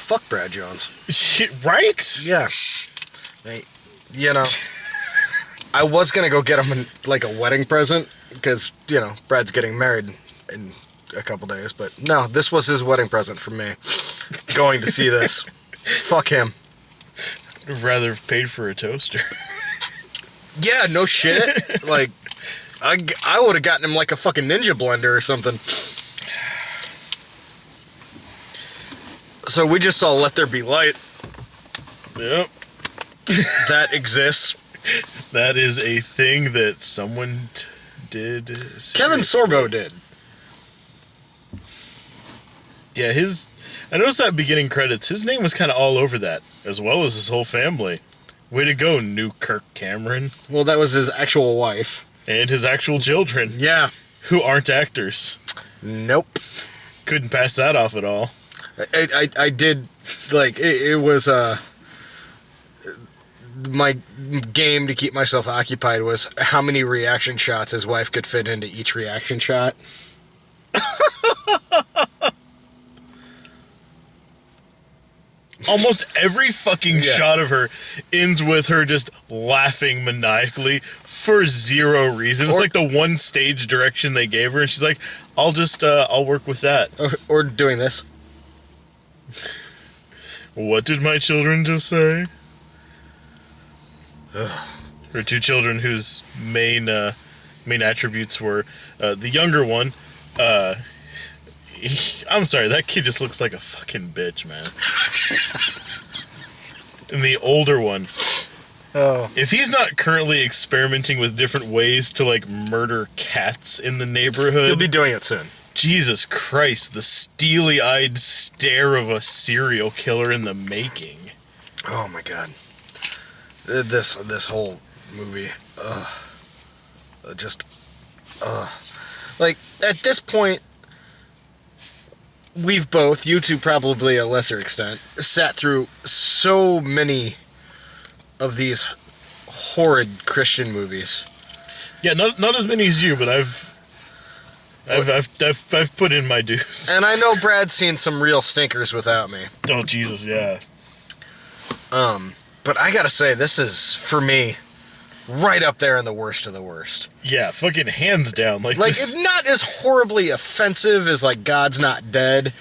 fuck Brad Jones. Right? Yeah. You know, I was going to go get him like a wedding present because, you know, Brad's getting married in a couple days. But no, this was his wedding present from me. Going to see this. Fuck him. I'd rather have paid for a toaster. Yeah, no shit. Like, I would have gotten him like a fucking ninja blender or something. So we just saw Let There Be Light. Yep. That exists. That is a thing that someone did. Kevin Sorbo did. Yeah, I noticed that beginning credits, his name was kind of all over that, as well as his whole family. Way to go, New Kirk Cameron. Well, that was his actual wife. And his actual children. Yeah. Who aren't actors. Nope. Couldn't pass that off at all. I did, like, it was, my game to keep myself occupied was how many reaction shots his wife could fit into each reaction shot. Almost every fucking shot of her ends with her just laughing maniacally for zero reason. It's like the one stage direction they gave her, and she's like, I'll work with that. Or doing this. What did my children just say? Her two children whose main attributes were the younger one, I'm sorry, that kid just looks like a fucking bitch, man. And the older one, if he's not currently experimenting with different ways to, like, murder cats in the neighborhood... He'll be doing it soon. Jesus Christ, the steely-eyed stare of a serial killer in the making. Oh, my God. This whole movie, like, at this point... We've both, you two probably a lesser extent, sat through so many of these horrid Christian movies. Yeah, not as many as you, but I've put in my dues. And I know Brad's seen some real stinkers without me. Oh Jesus, yeah. But I gotta say, this is, for me, right up there in the worst of the worst. Yeah, fucking hands down. Like it's not as horribly offensive as, like, God's Not Dead,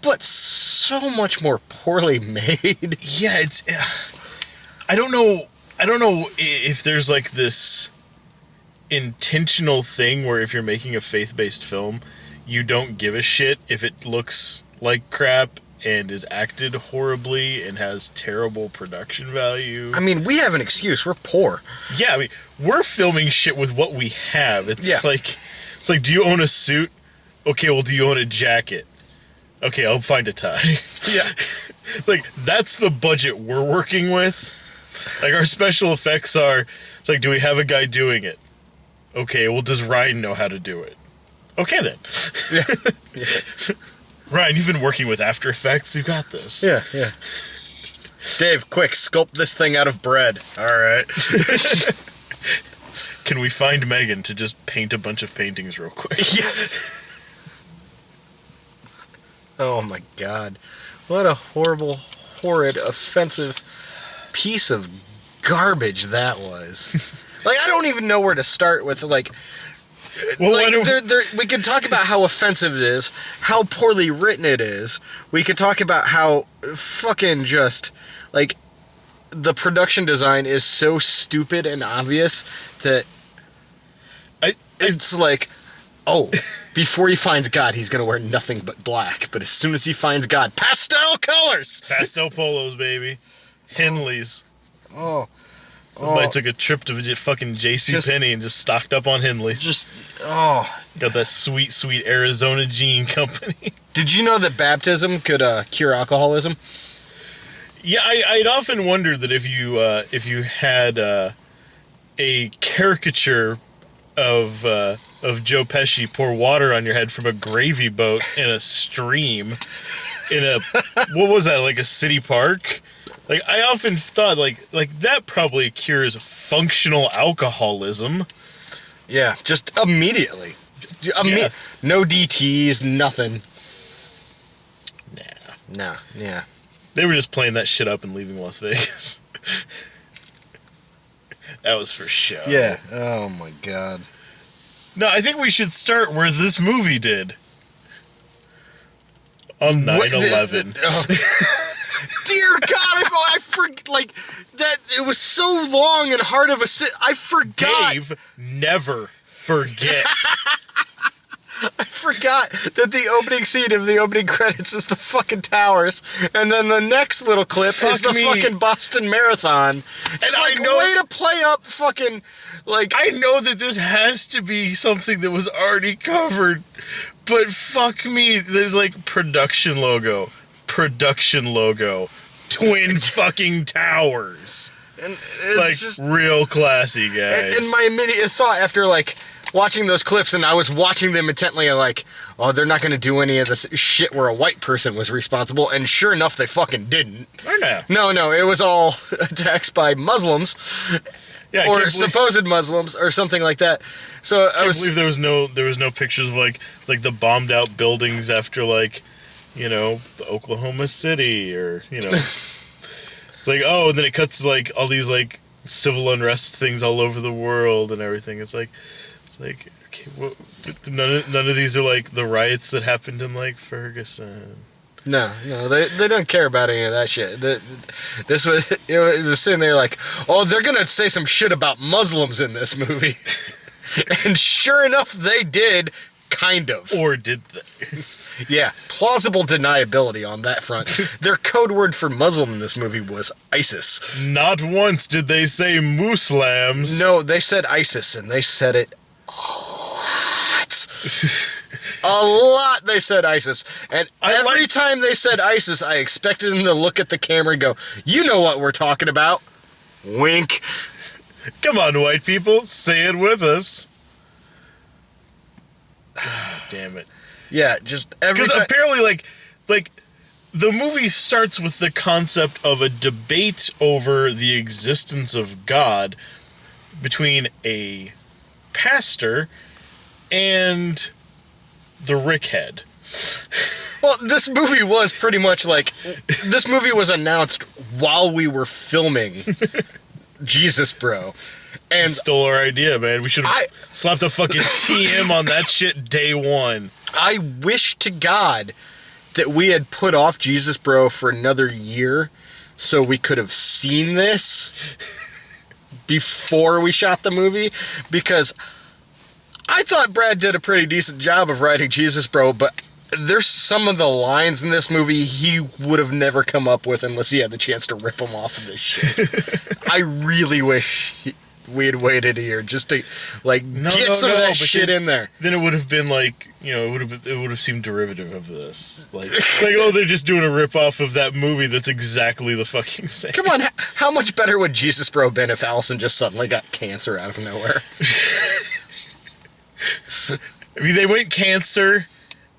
but so much more poorly made. Yeah, it's... I don't know if there's, like, this intentional thing where if you're making a faith-based film, you don't give a shit if it looks like crap and is acted horribly and has terrible production value. I mean, we have an excuse. We're poor. Yeah, I mean, we're filming shit with what we have. It's like, do you own a suit? Okay, well, do you own a jacket? Okay, I'll find a tie. Yeah. Like, that's the budget we're working with. Like, our special effects are, it's like, do we have a guy doing it? Okay, well, does Ryan know how to do it? Okay, then. Yeah. Ryan, you've been working with After Effects. You've got this. Yeah. Dave, quick, sculpt this thing out of bread. All right. Can we find Megan to just paint a bunch of paintings real quick? Yes. Oh, my God. What a horrible, horrid, offensive piece of garbage that was. Like, I don't even know where to start with, like... Well, like, we could talk about how offensive it is, how poorly written it is. We could talk about how fucking just, like, the production design is so stupid and obvious that it's like, oh, before he finds God, he's going to wear nothing but black. But as soon as he finds God, pastel colors! Pastel polos, baby. Henleys. Oh. Somebody took a trip to fucking JCPenney and just stocked up on Henleys. Got that sweet, sweet Arizona Gene Company. Did you know that baptism could cure alcoholism? Yeah, I'd often wondered that if you had a caricature of Joe Pesci pour water on your head from a gravy boat in a stream in a what was that, like a city park? Like, I often thought, like that probably cures functional alcoholism. Yeah, just immediately. No DTs, nothing. Nah. Yeah. They were just playing that shit up and leaving Las Vegas. That was for show. Yeah. Oh my god. No, I think we should start where this movie did. On 9/11. Dear God, I forget, like, that, it was so long and hard of a I forgot. Dave, never forget. I forgot that the opening scene of the opening credits is the fucking towers, and then the next little clip is the fucking Boston Marathon. It's like, I know, way to play up fucking, like... I know that this has to be something that was already covered, but fuck me, there's like production logo, twin fucking towers. And it's like, just real classy, guys. And my immediate thought after, like, watching those clips, and I was watching them intently, and like, oh, they're not going to do any of the shit where a white person was responsible, and sure enough, they fucking didn't. Or no. No, it was all attacks by Muslims, or supposed Muslims, or something like that. So I can't believe there was no pictures of like the bombed out buildings after, like, you know, the Oklahoma City, or, you know, it's like, oh, and then it cuts to like all these like civil unrest things all over the world and everything. It's like, okay, none of these are like the riots that happened in like Ferguson. No, they don't care about any of that shit. This was, it was sitting there like, oh, they're gonna say some shit about Muslims in this movie, and sure enough, they did, kind of. Or did they? Yeah, plausible deniability on that front. Their code word for Muslim in this movie was ISIS. Not once did they say Muslims. No, they said ISIS, and they said it a lot they said ISIS. And every time they said ISIS, I expected them to look at the camera and go, you know what we're talking about. Wink. Come on, white people, say it with us. God damn it. Yeah, just every time. Because apparently, like, the movie starts with the concept of a debate over the existence of God between a pastor and the Rickhead. Well, this movie was pretty much like, this movie was announced while we were filming Jesus Bro. And stole our idea, man. We should have slapped a fucking TM on that shit day one. I wish to God that we had put off Jesus Bro for another year so we could have seen this before we shot the movie, because I thought Brad did a pretty decent job of writing Jesus Bro, but there's some of the lines in this movie he would have never come up with unless he had the chance to rip them off of this shit. I really wish we had waited a year just to, like, get some of that shit in there. Then it would have been like, you know, it would have seemed derivative of this. Like, oh, they're just doing a rip-off of that movie that's exactly the fucking same. Come on, how much better would Jesus Bro been if Allison just suddenly got cancer out of nowhere? I mean, they went cancer,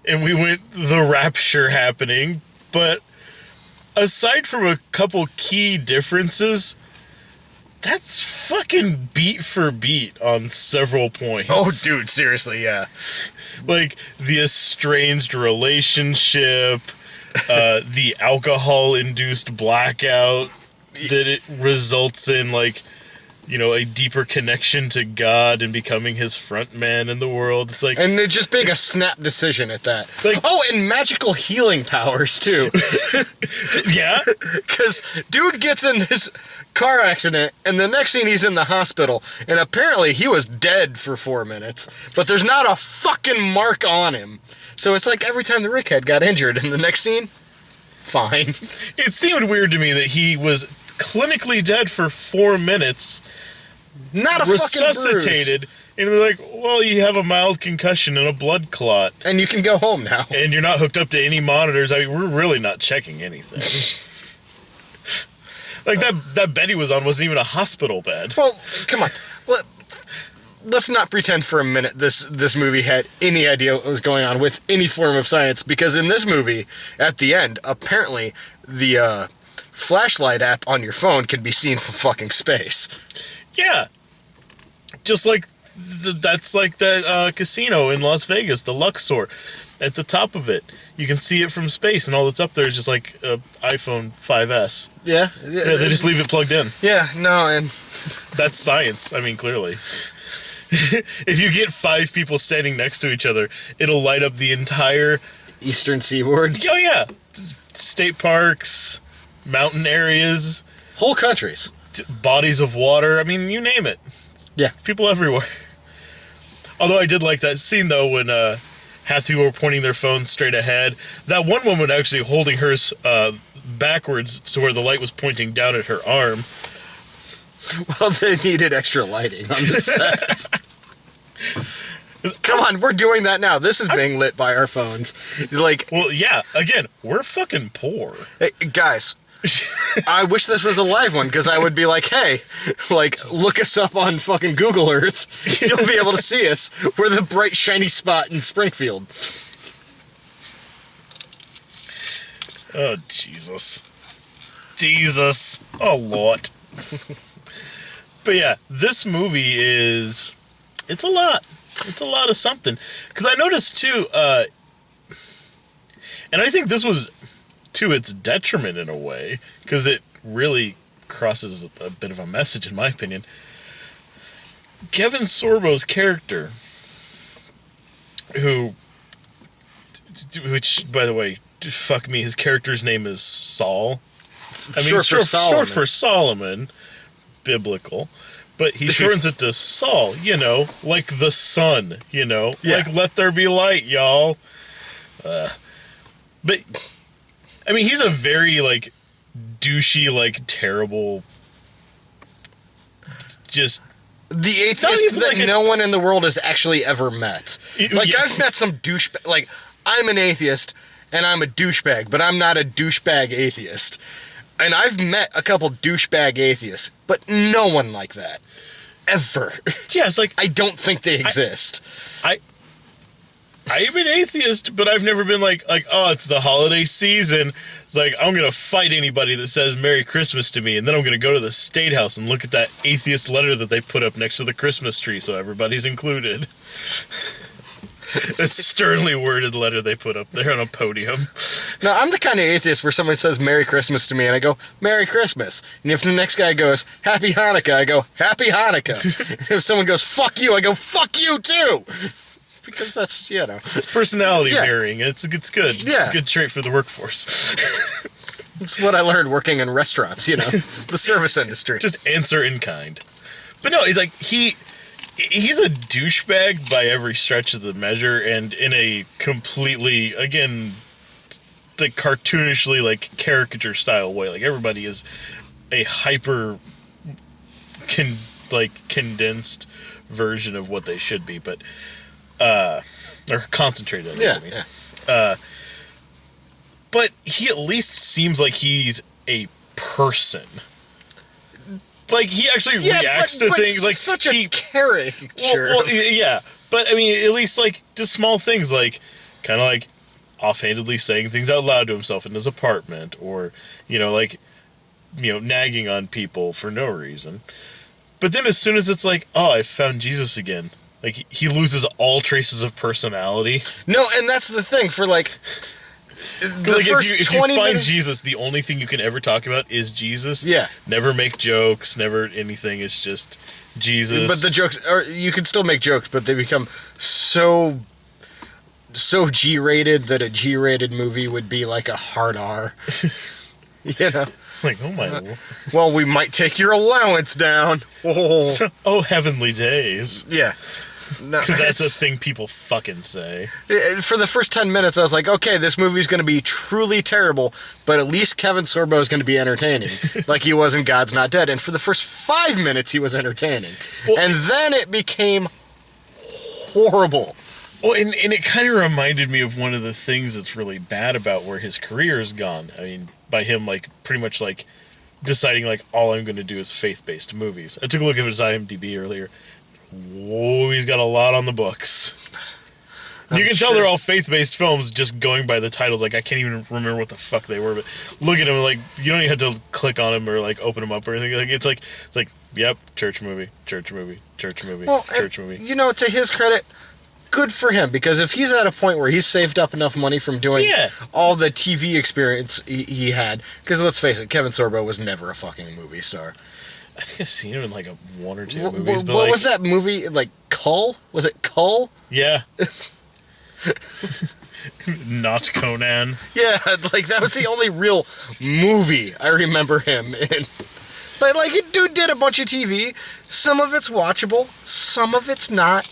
and we went the rapture happening, but aside from a couple key differences, that's fucking beat for beat on several points. Oh, dude, seriously, yeah. Like, the estranged relationship, the alcohol-induced blackout that it results in, like, you know, a deeper connection to God and becoming his front man in the world. It's like, and it just being a snap decision at that. Like, oh, and magical healing powers too. Yeah, because dude gets in this car accident, and the next scene he's in the hospital, and apparently he was dead for 4 minutes, but there's not a fucking mark on him. So it's like every time the Rickhead got injured, in the next scene, fine. It seemed weird to me that he was clinically dead for 4 minutes, not a resuscitated, and they're like, well, you have a mild concussion and a blood clot, and you can go home now, and you're not hooked up to any monitors. I mean, we're really not checking anything. Like, that bed he was on wasn't even a hospital bed. Well, come on, let's not pretend for a minute this movie had any idea what was going on with any form of science, because in this movie, at the end, apparently the flashlight app on your phone can be seen from fucking space. Yeah. Just like, that's like that casino in Las Vegas, the Luxor. at the top of it. You can see it from space, and all that's up there is just like a iPhone 5S. Yeah. Yeah, they just leave it plugged in. Yeah, no, and... That's science. I mean, clearly. If you get 5 people standing next to each other, it'll light up the entire... Eastern Seaboard. Oh, yeah. State parks, mountain areas. Whole countries. Bodies of water. I mean, you name it. Yeah. People everywhere. Although I did like that scene, though, when half the people were pointing their phones straight ahead. That one woman actually holding hers backwards to where the light was pointing down at her arm. Well, they needed extra lighting on the set. Come on, we're doing that now. This is being lit by our phones. Like, well, yeah. Again, we're fucking poor. Hey, guys, I wish this was a live one because I would be like, hey, like, look us up on fucking Google Earth. You'll be able to see us. We're the bright, shiny spot in Springfield. Oh, Jesus. Jesus. Oh, Lord. But yeah, this movie is... It's a lot. It's a lot of something. Because I noticed, too, and I think this was to its detriment in a way, because it really crosses a bit of a message, in my opinion. Kevin Sorbo's character, which, by the way, fuck me, his character's name is Saul. I mean, short for Solomon, biblical. But he shortens it to Saul, you know, like the sun, you know, like let there be light, y'all. But, I mean, he's a very, like, douchey, like, terrible, just... The atheist that no one in the world has actually ever met. Like, Yeah. I've met some douchebag... Like, I'm an atheist, and I'm a douchebag, but I'm not a douchebag atheist. And I've met a couple douchebag atheists, but no one like that. Ever. Yeah, it's like... I don't think they exist. I'm an atheist, but I've never been like, oh, it's the holiday season. It's like, I'm going to fight anybody that says Merry Christmas to me, and then I'm going to go to the State House and look at that atheist letter that they put up next to the Christmas tree so everybody's included. That sternly worded letter they put up there on a podium. No, I'm the kind of atheist where somebody says Merry Christmas to me, and I go, Merry Christmas. And if the next guy goes, Happy Hanukkah, I go, Happy Hanukkah. And if someone goes, fuck you, I go, fuck you too. Because that's, you know. It's personality mirroring. It's good. Yeah. It's a good trait for the workforce. It's what I learned working in restaurants, you know, the service industry. Just answer in kind. But no, he's like, he's a douchebag by every stretch of the measure, and in a completely, again, the cartoonishly, like, caricature style way. Like, everybody is a hyper condensed version of what they should be, but or concentrated. But he at least seems like he's a person. Like, he actually reacts to things like such a caricature. Well, yeah, but I mean, at least like just small things, like kind of like offhandedly saying things out loud to himself in his apartment, or like nagging on people for no reason. But then as soon as it's like, oh, I found Jesus again, like he loses all traces of personality. No, and that's the thing for like. Like if you find Jesus, the only thing you can ever talk about is Jesus. Yeah. Never make jokes, never anything. It's just Jesus. But the jokes, or you can still make jokes, but they become so G-rated that a G-rated movie would be like a hard R. It's like, oh my Lord. Well, we might take your allowance down. Oh, oh heavenly days. Yeah. Because that's a thing people fucking say. For the first 10 minutes, I was like, okay, this movie's going to be truly terrible, but at least Kevin Sorbo is going to be entertaining, like he was in God's Not Dead. And for the first 5 minutes, he was entertaining. Well, and then it became horrible. Well, and it kind of reminded me of one of the things that's really bad about where his career has gone. I mean, by him, like, pretty much, like, deciding, like, all I'm going to do is faith-based movies. I took a look at his IMDb earlier. Whoa, he's got a lot on the books. You can tell they're all faith-based films just going by the titles. Like, I can't even remember what the fuck they were, but look at them, like, you don't even have to click on them or, like, open them up or anything. Like, it's like, yep, church movie, church movie, church movie, well, church movie. To his credit, good for him, because if he's at a point where he's saved up enough money from doing all the TV experience he had, because let's face it, Kevin Sorbo was never a fucking movie star. I think I've seen him in like one or two movies. But what was that movie, like Cull? Was it Cull? Yeah. Not Conan. Yeah, like that was the only real movie I remember him in. But like, dude did a bunch of TV. Some of it's watchable, some of it's not.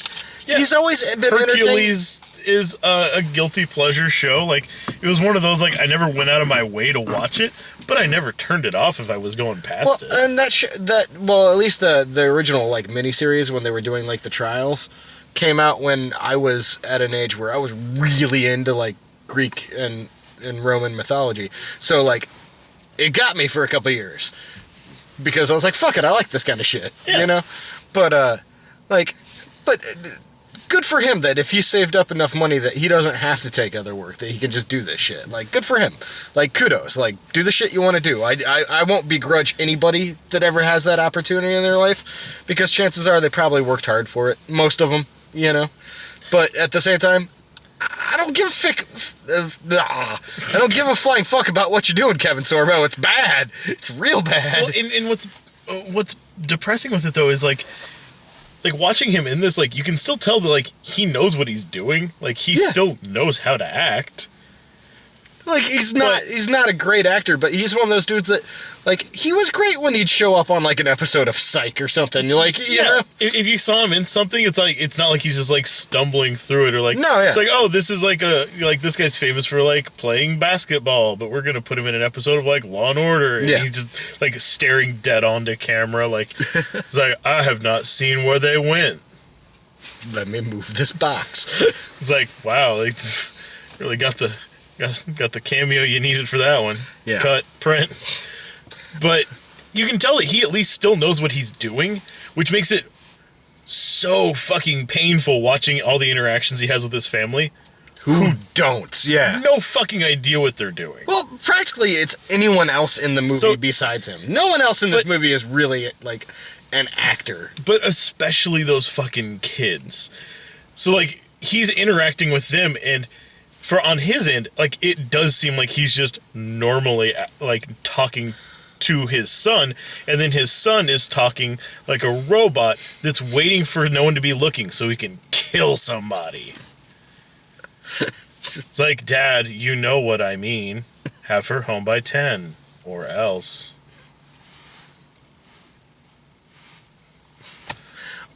Yeah. He's always been Hercules is a guilty pleasure show. Like, it was one of those, like, I never went out of my way to watch it, but I never turned it off if I was going past it. And at least the original, like, miniseries, when they were doing, like, the trials, came out when I was at an age where I was really into, like, Greek and Roman mythology. So, like, it got me for a couple years. Because I was like, fuck it, I like this kind of shit, you know? But, good for him that if he saved up enough money that he doesn't have to take other work, that he can just do this shit. Like, good for him. Like, kudos. Like, do the shit you want to do. I won't begrudge anybody that ever has that opportunity in their life, because chances are they probably worked hard for it. Most of them, you know? But at the same time, I don't give a flying fuck about what you're doing, Kevin Sorbo. It's bad. It's real bad. Well, and what's depressing with it, though, is like watching him in this, like, you can still tell that, like, he knows what he's doing. Like, he still knows how to act. Like, he's not a great actor, but he's one of those dudes that, like, he was great when he'd show up on, like, an episode of Psych or something. You're like, you know? If you saw him in something, it's like, it's not like he's just, like, stumbling through it, or like, no, yeah. It's like, oh, this is like this guy's famous for, like, playing basketball, but we're gonna put him in an episode of, like, Law and Order, and he's just, like, staring dead onto camera, like, it's like, I have not seen where they went. Let me move this box. It's like, wow, like, really got the cameo you needed for that one. Yeah. Cut, print. But you can tell that he at least still knows what he's doing, which makes it so fucking painful watching all the interactions he has with his family. Who don't, no fucking idea what they're doing. Well, practically it's anyone else in the movie besides him. No one else in this movie is really, like, an actor. But especially those fucking kids. So, like, he's interacting with them, and on his end, like, it does seem like he's just normally, like, talking to his son, and then his son is talking like a robot that's waiting for no one to be looking so he can kill somebody. It's like, Dad, you know what I mean. Have her home by 10, or else.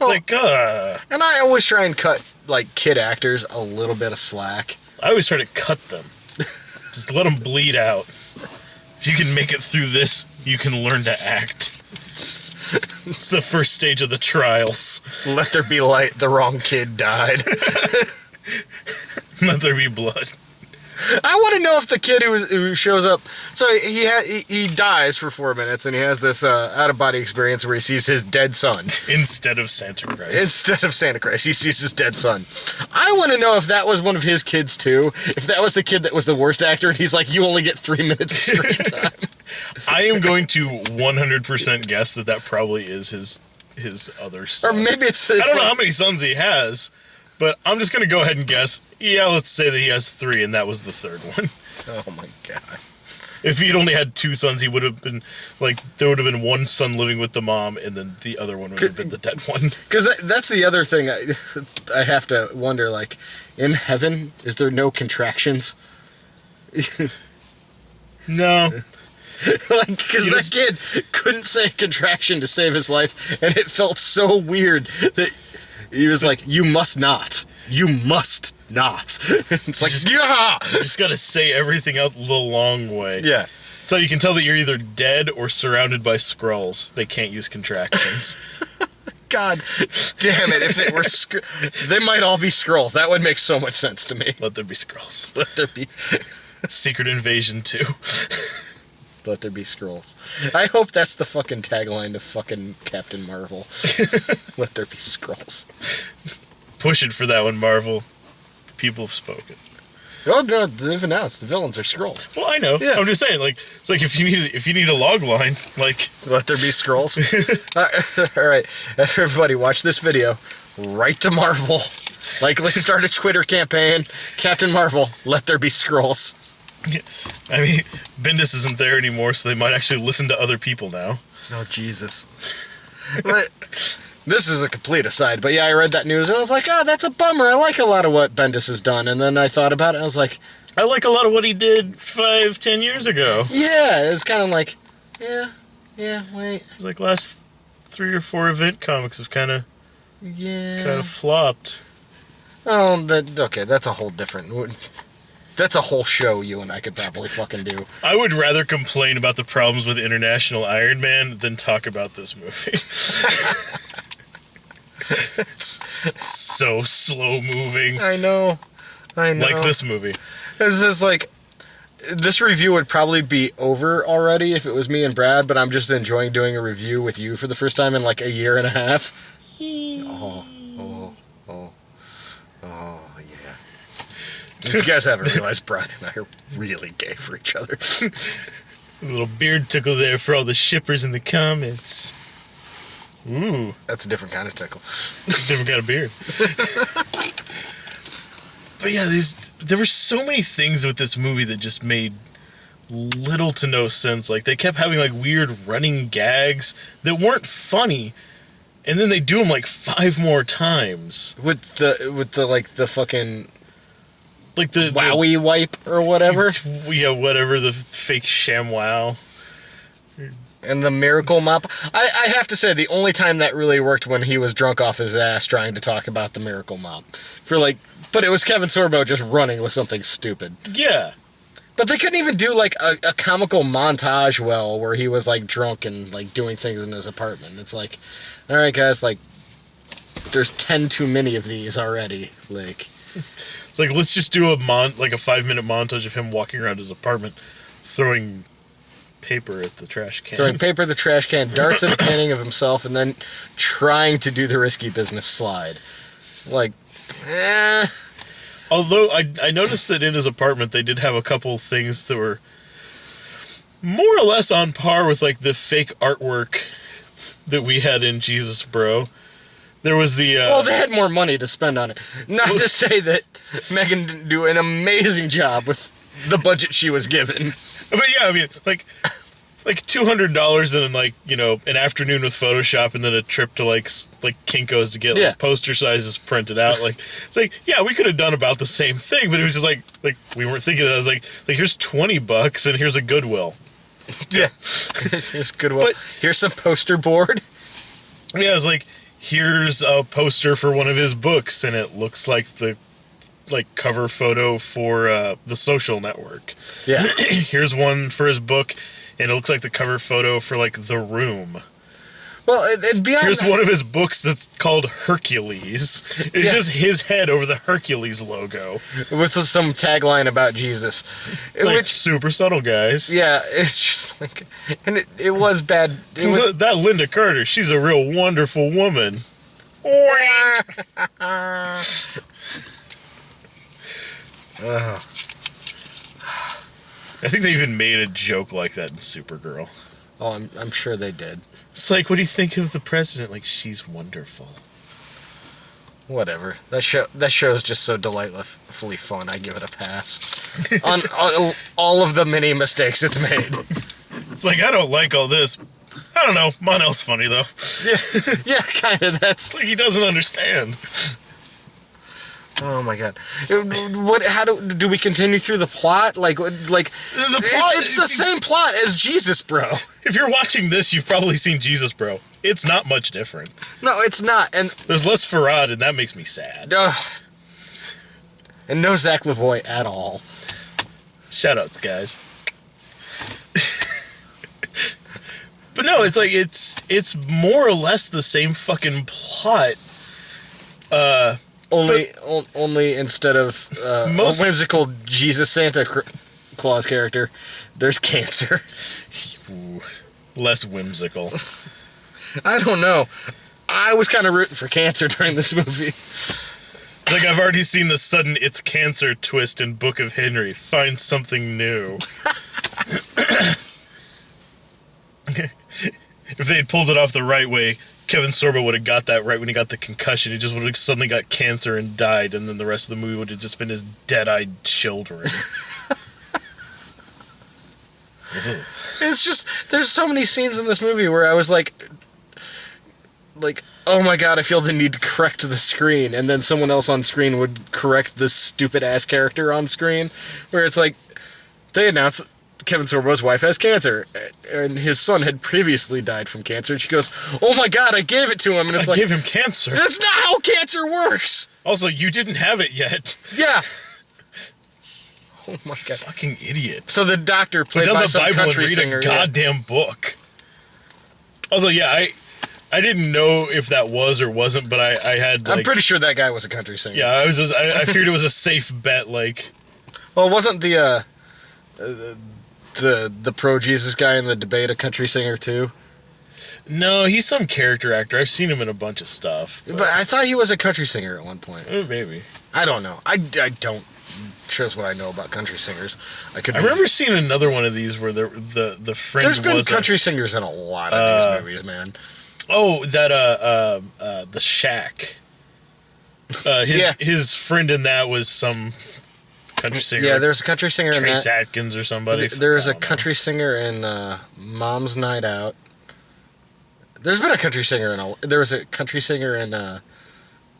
It's like, And I always try and cut, like, kid actors a little bit of slack. I always try to cut them. Just let them bleed out. If you can make it through this, you can learn to act. It's the first stage of the trials. Let there be light, the wrong kid died. Let there be blood. I want to know if the kid who shows up, so he dies for 4 minutes, and he has this out-of-body experience where he sees his dead son. Instead of Santa Christ. Instead of Santa Christ, he sees his dead son. I want to know if that was one of his kids, too. If that was the kid that was the worst actor, and he's like, you only get 3 minutes screen time. I am going to 100% guess that probably is his other son. Or maybe it's I don't know how many sons he has, but I'm just going to go ahead and guess. Yeah, let's say that he has 3, and that was the third one. Oh, my God. If he'd only had 2 sons, he would have been, like, there would have been one son living with the mom, and then the other one would have been the dead one. Because that's the other thing I have to wonder, like, in heaven, is there no contractions? No. Like, because that kid couldn't say contraction to save his life, and it felt so weird that he was like, you must not. You must not. It's like, yeah! You just gotta say everything out the long way. Yeah. So you can tell that you're either dead or surrounded by Skrulls. They can't use contractions. God damn it, if it were they might all be Skrulls. That would make so much sense to me. Let there be Skrulls. Let there be... Secret Invasion 2. Let there be Skrulls. I hope that's the fucking tagline of fucking Captain Marvel. Let there be Skrulls. Push it for that one, Marvel. People have spoken. Oh no, they've announced the villains are Skrulls. Well, I know. Yeah. I'm just saying, like, it's like if you need a log line, like, Let there be Skrulls. All right, everybody, watch this video. Write to Marvel. Like, let's start a Twitter campaign. Captain Marvel, let there be Skrulls. I mean, Bendis isn't there anymore, so they might actually listen to other people now. Oh Jesus. But this is a complete aside, but yeah, I read that news and I was like, oh, that's a bummer. I like a lot of what Bendis has done, and then I thought about it. And I was like, I like a lot of what he did 5-10 years ago. yeah, it's kind of like, yeah, wait, It's like last 3 or 4 event comics have kind of yeah. flopped. Oh, okay, that's a whole different. That's a whole show you and I could probably fucking do. I would rather complain about the problems with International Iron Man than talk about this movie. So slow moving. I know. Like this movie. This is like, this review would probably be over already if it was me and Brad, but I'm just enjoying doing a review with you for the first time in like a year and a half. Oh, yeah. If you guys haven't realized, Brad and I are really gay for each other. A little beard tickle there for all the shippers in the comments. Ooh. That's a different kind of tickle. Different kind of beard. But yeah, there were so many things with this movie that just made little to no sense. Like, they kept having like weird running gags that weren't funny, and then they do them like 5 more times. With the like the fucking Like the wowie wipe or whatever. Yeah, whatever, the fake ShamWow. And the miracle mop. I have to say, the only time that really worked when he was drunk off his ass trying to talk about the miracle mop. But it was Kevin Sorbo just running with something stupid. Yeah. But they couldn't even do like a comical montage where he was like drunk and like doing things in his apartment. It's like, all right, guys, like there's 10 too many of these already. Like, it's like, let's just do a 5-minute montage of him walking around his apartment, throwing paper at the trash can. Throwing paper at the trash can, darts at a painting of himself, and then trying to do the risky business slide. Like, Although I noticed that in his apartment they did have a couple things that were more or less on par with like the fake artwork that we had in Jesus Bro. There was the well, they had more money to spend on it. Not to say that Megan didn't do an amazing job with the budget she was given. But yeah, I mean, like $200 and like, you know, an afternoon with Photoshop and then a trip to like Kinko's to get like poster sizes printed out. Like, it's like, yeah, we could have done about the same thing, but it was just like we weren't thinking of that. I was like here's $20 and here's a Goodwill. Yeah, here's Goodwill. But here's some poster board. Yeah, it's like, here's a poster for one of his books, and it looks like the cover photo for The Social Network. Yeah. Here's one for his book, and it looks like the cover photo for like The Room. Well, beyond here's that, one of his books that's called Hercules. It's just his head over the Hercules logo with some tagline about Jesus, like, super subtle, guys. Yeah, it's just like, and it was bad. It was, that Linda Carter, she's a real wonderful woman. I think they even made a joke like that in Supergirl. Oh, I'm sure they did. It's like, what do you think of the president? Like, she's wonderful. Whatever. That show is just so delightfully fun. I give it a pass on all of the many mistakes it's made. It's like, I don't like all this. I don't know. Monel's funny though. Yeah, kind of. That's it's like he doesn't understand. Oh my god! What? How do we continue through the plot? Like the plot? It's the same plot as Jesus Bro. If you're watching this, you've probably seen Jesus Bro. It's not much different. No, it's not. And there's less Farad, and that makes me sad. And no Zach Lavoie at all. Shout out, guys. But no, it's like it's more or less the same fucking plot. Only instead of a whimsical Jesus Santa Claus character, there's cancer. Ooh, less whimsical. I don't know. I was kind of rooting for cancer during this movie. Like, I've already seen the sudden "it's cancer" twist in Book of Henry. Find something new. If they had pulled it off the right way, Kevin Sorbo would have got that right when he got the concussion. He just would have suddenly got cancer and died, and then the rest of the movie would have just been his dead-eyed children. It's just, there's so many scenes in this movie where I was like, oh my god, I feel the need to correct the screen, and then someone else on screen would correct this stupid-ass character on screen, where it's like, they announced Kevin Sorbo's wife has cancer, and his son had previously died from cancer, and she goes, oh my god, I gave it to him, and it's like... I gave him cancer? That's not how cancer works! Also, you didn't have it yet. Yeah. Oh my god. Fucking idiot. So the doctor played by some country singer. Goddamn book. Also, yeah, I didn't know if that was or wasn't, but I had. Like, I'm pretty sure that guy was a country singer. Yeah, I figured it was a safe bet. Like, well, wasn't the pro Jesus guy in the debate a country singer too? No, he's some character actor. I've seen him in a bunch of stuff. But I thought he was a country singer at one point. Maybe. I don't know. I don't trust what I know about country singers. I remember seeing another one of these where the friend. There's been country singers in a lot of these movies, man. Oh, that the Shack. His friend in that was some country singer. Yeah, there's a country singer in that. Trace Atkins or somebody. There's a country singer in Mom's Night Out. There's been a country singer there was a country singer in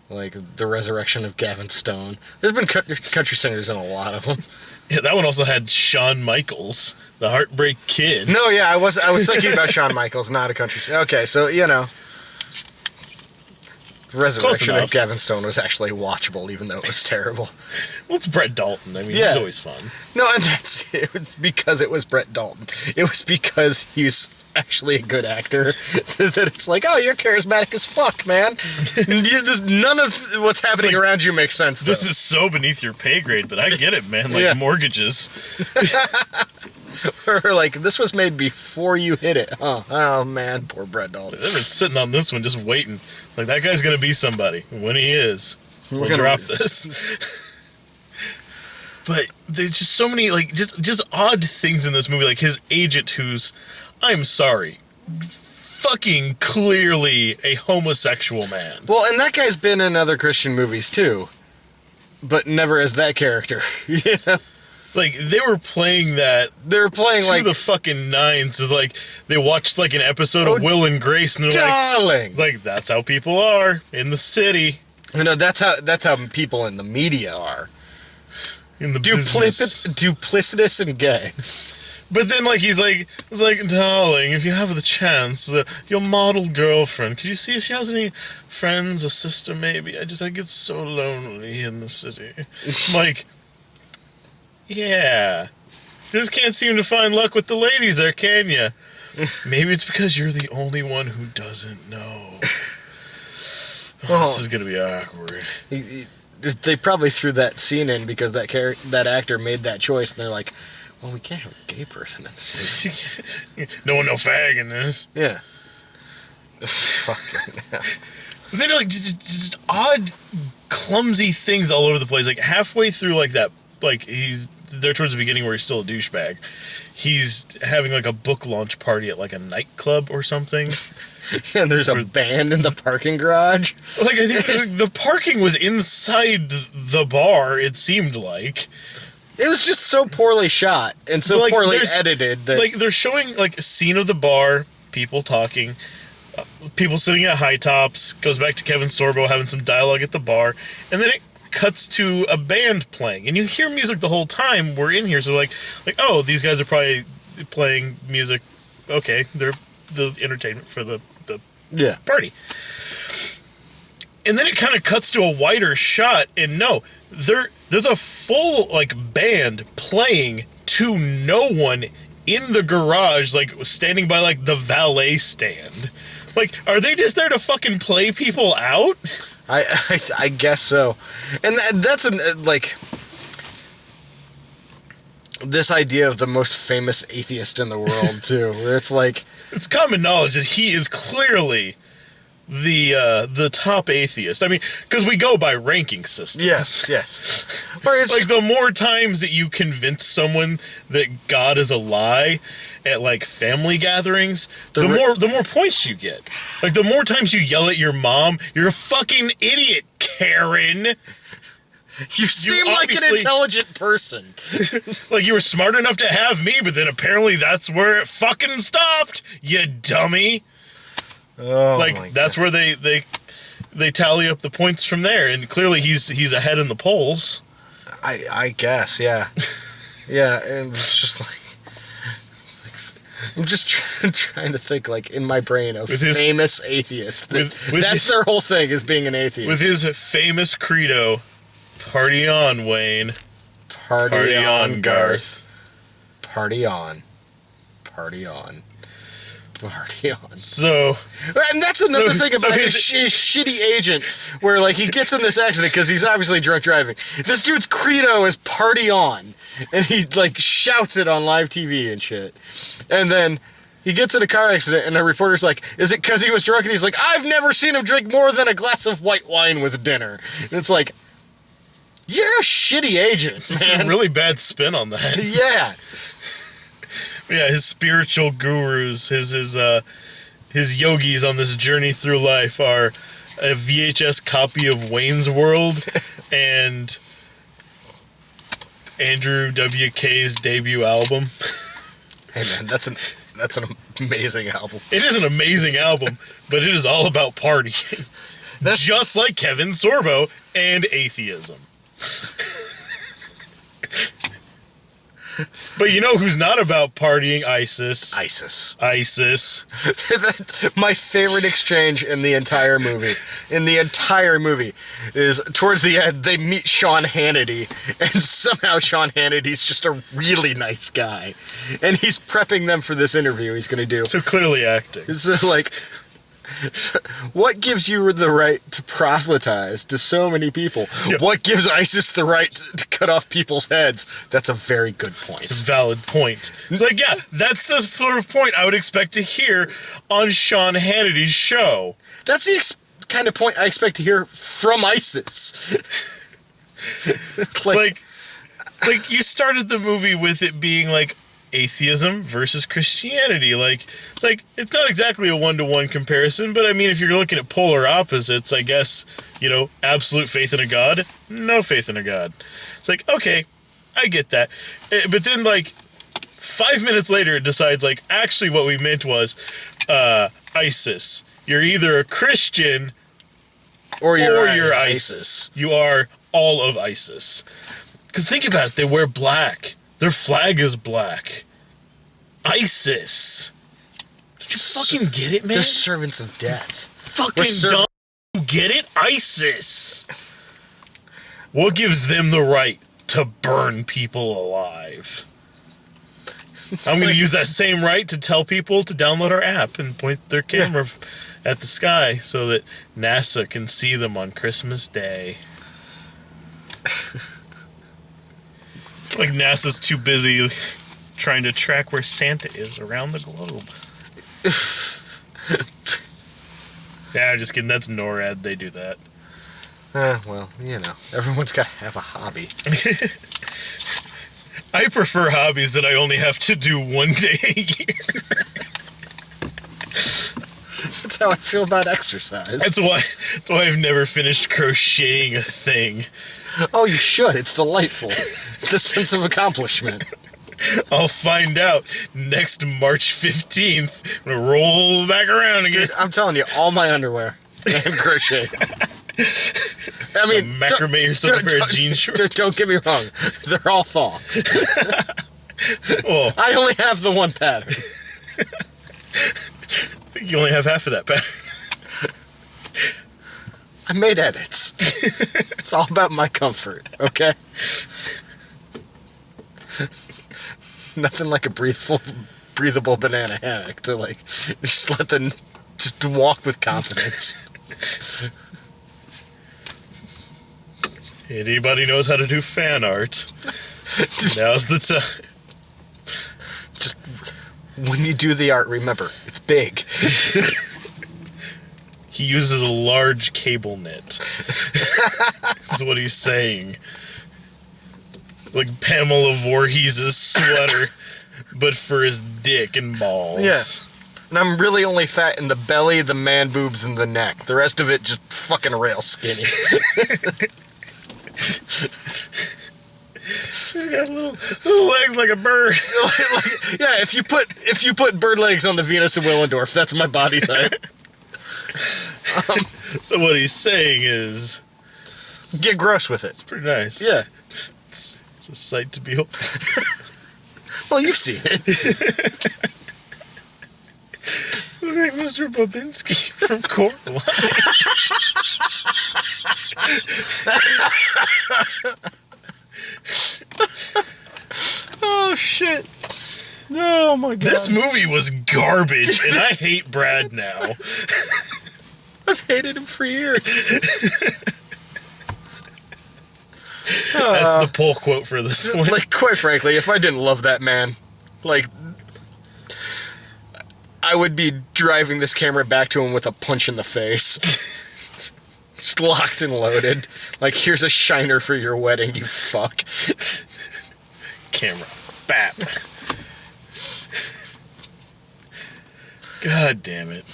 like The Resurrection of Gavin Stone. There's been country singers in a lot of them. Yeah, that one also had Shawn Michaels, the Heartbreak Kid. No, yeah, I was thinking about Shawn Michaels, not a country singer. Okay, so The Resurrection of Gavin Stone was actually watchable, even though it was terrible. Well, it's Brett Dalton. I mean, he's always fun. No, and it was because it was Brett Dalton. It was because he's actually a good actor that it's like, oh, you're charismatic as fuck, man. None of what's happening around you makes sense, though. This is so beneath your pay grade, but I get it, man. Like mortgages. Or like, this was made before you hit it, huh? Oh, man, poor Brett Dalton. I've been sitting on this one just waiting. Like, that guy's going to be somebody. When he is, we'll drop this. But there's just so many, like, just odd things in this movie. Like, his agent who's, I'm sorry, fucking clearly a homosexual man. Well, and that guy's been in other Christian movies, too. But never as that character. Yeah. Like, they were playing that. They were playing to the fucking nines. So, like, they watched like an episode of Will and Grace, and they're darling. like, that's how people are in the city. You know, that's how people in the media are. In the business. Duplicitous and gay. But then, like, it's like, darling, if you have the chance, your model girlfriend, could you see if she has any friends, a sister, maybe? I get so lonely in the city. I'm like, yeah. Just can't seem to find luck with the ladies there, can ya? Maybe it's because you're the only one who doesn't know. This is gonna be awkward. They probably threw that scene in because that actor made that choice, and they're like, well, we can't have a gay person in this. No fag in this. Yeah. Fucking hell. Then, like, just odd, clumsy things all over the place. Like, halfway through, like, that, like, he's there towards the beginning where he's still a douchebag. He's having, like, a book launch party at, like, a nightclub or something. And there's a band in the parking garage. Like, I think the parking was inside the bar, it seemed like. It was just so poorly shot and so like, poorly edited. That... Like, they're showing, like, a scene of the bar, people talking, people sitting at high tops, goes back to Kevin Sorbo having some dialogue at the bar, and then it cuts to a band playing. And you hear music the whole time we're in here, so like, oh, these guys are probably playing music. Okay, they're the entertainment for the party. And then it kind of cuts to a wider shot, and no, there's a full, like, band playing to no one in the garage, like, standing by, like, the valet stand. Like, are they just there to fucking play people out? I guess so. And that's, like, this idea of the most famous atheist in the world, too, where it's like... It's common knowledge that he is clearly the top atheist. I mean, because we go by ranking systems. Yes. Or it's Like, the more times that you convince someone that God is a lie at, like, family gatherings, the more points you get. Like, the more times you yell at your mom, "You're a fucking idiot, Karen." you seem like an obviously- intelligent person. Like, you were smart enough to have me, but then apparently that's where it fucking stopped, you dummy. Oh, Like, that's where they tally up the points from there, and clearly he's ahead in the polls. I guess, yeah. Yeah, and it's just like I'm just trying to think, like, in my brain of famous atheists. That's their whole thing, is being an atheist. With his famous credo, "Party on, Wayne. Party on, Garth. Party on. Party on. Party on." So, And that's another thing about his his shitty agent, where, like, he gets in this accident because he's obviously drunk driving. This dude's credo is "party on," and he, like, shouts it on live TV and shit. And then he gets in a car accident, and the reporter's like, "Is it because he was drunk?" And he's like, "I've never seen him drink more than a glass of white wine with dinner." And it's like, you're a shitty agent, it's man. a really bad spin on that. Yeah. Yeah, his spiritual gurus, his yogis on this journey through life are a VHS copy of Wayne's World and Andrew WK's debut album. Hey, man, that's an amazing album. It is an amazing album, but it is all about partying. Just like Kevin Sorbo and atheism. But you know who's not about partying? ISIS. My favorite exchange in the entire movie. Is towards the end, they meet Sean Hannity, and somehow Sean Hannity's just a really nice guy. And he's prepping them for this interview he's going to do. So clearly acting. It's like, what gives you the right to proselytize to so many people? Yep. What gives ISIS the right to cut off people's heads? That's a very good point. It's a valid point. It's like, yeah, that's the sort of point I would expect to hear on Sean Hannity's show. That's the kind of point I expect to hear from ISIS. like you started the movie with it being like atheism versus Christianity. Like, it's not exactly a 1-to-1 comparison, but I mean, if you're looking at polar opposites, I guess, you know, absolute faith in a God, no faith in a God. It's like, okay, I get that. But then, like, 5 minutes later, it decides, like, actually what we meant was, ISIS. You're either a Christian or you're ISIS. You are all of ISIS. Because think about it, they wear black. Their flag is black. ISIS. Did you fucking get it, man? They're servants of death. Fucking dumb. You get it? ISIS. What gives them the right to burn people alive? I'm going to use that same right to tell people to download our app and point their camera at the sky so that NASA can see them on Christmas Day. Like NASA's too busy trying to track where Santa is around the globe. Yeah, I'm just kidding. That's NORAD. They do that. Well, you know, everyone's got to have a hobby. I prefer hobbies that I only have to do one day a year. That's how I feel about exercise. That's why I've never finished crocheting a thing. Oh, you should. It's delightful. The sense of accomplishment. I'll find out next March 15th. I'm gonna roll back around again. Dude, I'm telling you, all my underwear and crochet. I mean, macrame yourself a pair of jean shorts. Don't get me wrong. They're all thongs. Well, I only have the one pattern. I think you only have half of that pattern. I made edits. It's all about my comfort, okay? Nothing like a breathable banana hammock to, like, just walk with confidence. Anybody knows how to do fan art? Now's the time. Just when you do the art, remember, it's big. he uses a large cable knit. That's what he's saying. Like Pamela Voorhees' sweater, but for his dick and balls. Yeah. And I'm really only fat in the belly, the man boobs, and the neck. The rest of it just fucking rail skinny. He's got little legs like a bird. Yeah, if you put bird legs on the Venus of Willendorf, that's my body type. So what he's saying is, Get gross with it's it. pretty nice. Yeah. It's a sight to behold. Well, you've seen it. Look like Mr. Babinski from Coraline. Oh shit. Oh my god. This movie was garbage, and I hate Brad now. I've hated him for years. That's the pull quote for this one. Like, quite frankly, if I didn't love that man, like, I would be driving this camera back to him with a punch in the face. Just locked and loaded. Like, here's a shiner for your wedding, you fuck. Camera. Bap. God damn it.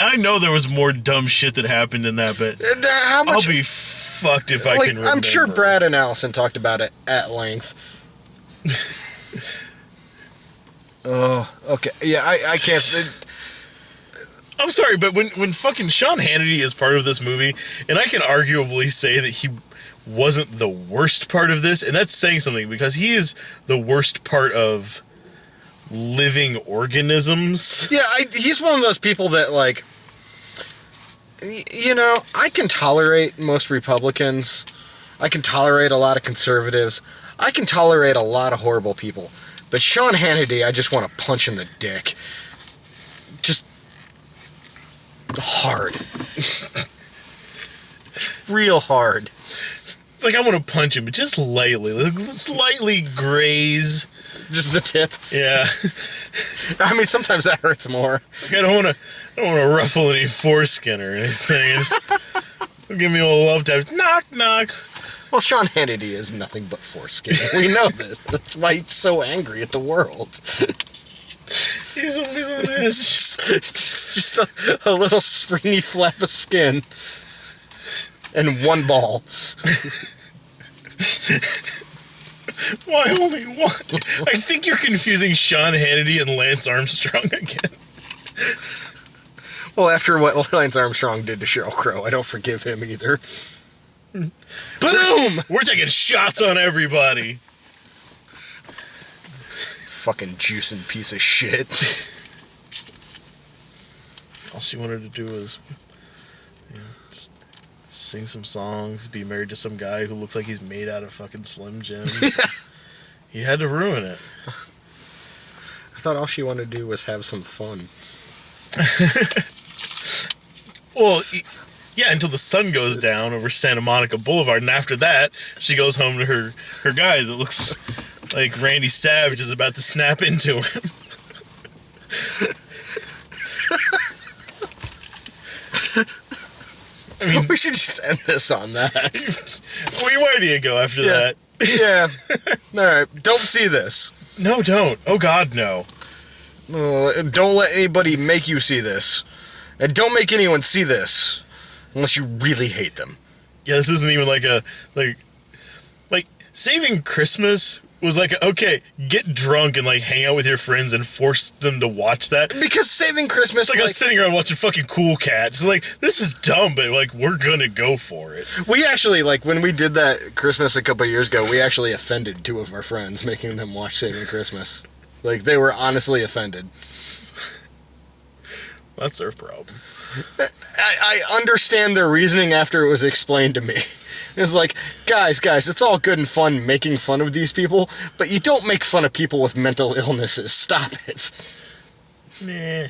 I know there was more dumb shit that happened in that, but How much? I'll be fucked if I Like, can remember. I'm sure Brad and Allison talked about it at length. Oh, okay. Yeah, I can't. I'm sorry, but when fucking Sean Hannity is part of this movie, and I can arguably say that he wasn't the worst part of this, and that's saying something, because he is the worst part of living organisms. Yeah, he's one of those people that, like, you know, I can tolerate most Republicans. I can tolerate a lot of conservatives. I can tolerate a lot of horrible people. But Sean Hannity, I just want to punch in the dick. Just hard. Real hard. It's like I want to punch him, but just lightly. Like, slightly graze. Just the tip. Yeah. I mean, sometimes that hurts more. Like I don't want to ruffle any foreskin or anything. Just give me a little love tap. Knock, knock. Well, Sean Hannity is nothing but foreskin. We know this. That's why he's so angry at the world. He's on this. Just a little springy flap of skin. And one ball. Why only one? I think you're confusing Sean Hannity and Lance Armstrong again. Well, after what Lance Armstrong did to Sheryl Crow, I don't forgive him either. Boom! We're taking shots on everybody. Fucking juicing piece of shit. All she wanted to do was, just sing some songs, be married to some guy who looks like he's made out of fucking Slim Jims. He had to ruin it. I thought all she wanted to do was have some fun. Well, yeah, until the sun goes down over Santa Monica Boulevard, and after that, she goes home to her guy that looks like Randy Savage is about to snap into him. I mean, We should just end this on that. where do you go after that? Yeah. Alright, don't see this. No, don't. Oh, God, no. Don't let anybody make you see this. And don't make anyone see this. Unless you really hate them. Yeah, this isn't even like Saving Christmas was like, okay, get drunk and like hang out with your friends and force them to watch that. Because Saving Christmas, It's like I was sitting around watching fucking Cool Cat. It's like, this is dumb, but like, we're gonna go for it. we actually, like, when we did that Christmas a couple of years ago, we actually offended two of our friends, making them watch Saving Christmas. Like, they were honestly offended. That's their problem. I understand their reasoning after it was explained to me. It's like, guys, it's all good and fun making fun of these people, but you don't make fun of people with mental illnesses. Stop it. Nah.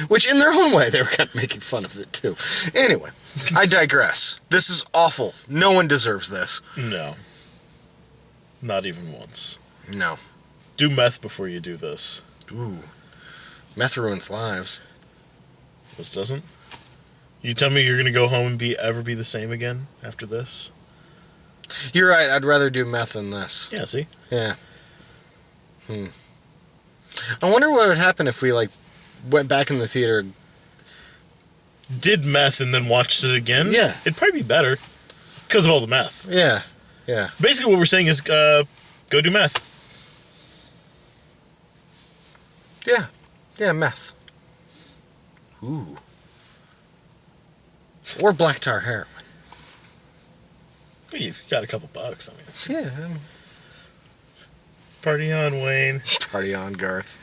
Which, in their own way, they were kind of making fun of it, too. Anyway, I digress. This is awful. No one deserves this. No. Not even once. No. Do meth before you do this. Ooh. Meth ruins lives. This doesn't? You tell me you're gonna go home and ever be the same again after this? You're right. I'd rather do meth than this. Yeah, see? Yeah. I wonder what would happen if we went back in the theater. Did meth and then watched it again? Yeah. It'd probably be better. Because of all the meth. Yeah. Yeah. Basically what we're saying is go do meth. Yeah. Yeah, meth. Ooh. Or black tar heroin. You've got a couple bucks, I mean. Yeah. Party on, Wayne. Party on, Garth.